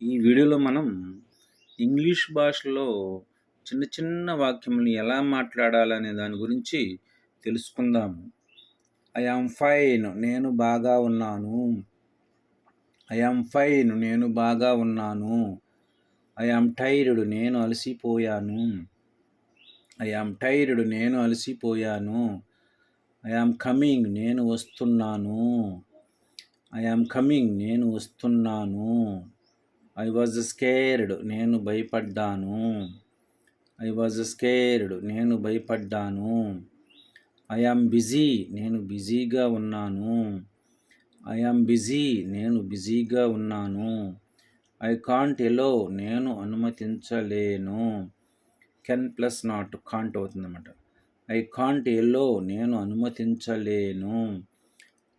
ఈ వీడియోలో మనం ఇంగ్లీష్ భాషలో చిన్న చిన్న వాక్యములు ఎలా మాట్లాడాలనే దాని గురించి తెలుసుకుందాము. ఐ యామ్ ఫైన్ నేను బాగా ఉన్నాను. ఐ యామ్ ఫైన్ నేను బాగా ఉన్నాను. ఐ యామ్ టైర్డ్ నేను అలసిపోయాను. ఐ యామ్ టైర్డ్ నేను అలసిపోయాను. ఐ యామ్ కమింగ్ నేను వస్తున్నాను. ఐ యామ్ కమింగ్ నేను వస్తున్నాను. ఐ వాజ్ స్కేర్డ్ నేను భయపడ్డాను. ఐ వాజ్ స్కేర్డ్ నేను భయపడ్డాను. ఐ యామ్ బిజీ నేను బిజీగా ఉన్నాను. ఐ యామ్ బిజీ నేను బిజీగా ఉన్నాను. ఐ కాంట్ ఎలో నేను అనుమతించలేను. కెన్ ప్లస్ నాట్ కాంట్ అవుతుందన్నమాట. ఐ కాంట్ ఎలో నేను అనుమతించలేను.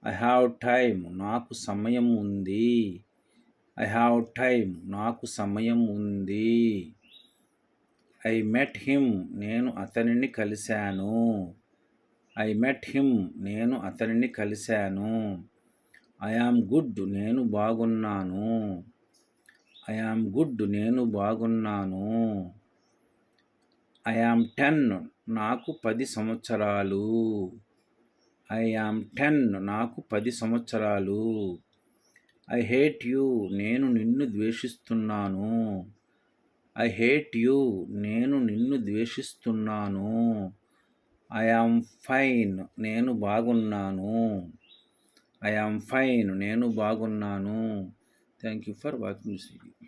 ఐ హ్యావ్ టైమ్ నాకు సమయం ఉంది. ఐ హ్యావ్ టైమ్ నాకు సమయం ఉంది. ఐ మెట్ హిమ్ నేను అతనిని కలిశాను. ఐ మెట్ హిమ్ నేను అతనిని కలిశాను. ఐ యామ్ గుడ్ నేను బాగున్నాను. ఐ యామ్ గుడ్ నేను బాగున్నాను. ఐ యామ్ 10 నాకు 10 సంవత్సరాలు. ఐ యామ్ 10 నాకు 10 సంవత్సరాలు. ఐ హేట్ యూ నేను నిన్ను ద్వేషిస్తున్నాను. ఐ హేట్ యూ నేను నిన్ను ద్వేషిస్తున్నాను. ఐ యామ్ ఫైన్ నేను బాగున్నాను. ఐ యామ్ ఫైన్ నేను బాగున్నాను. Thank you for watching this video.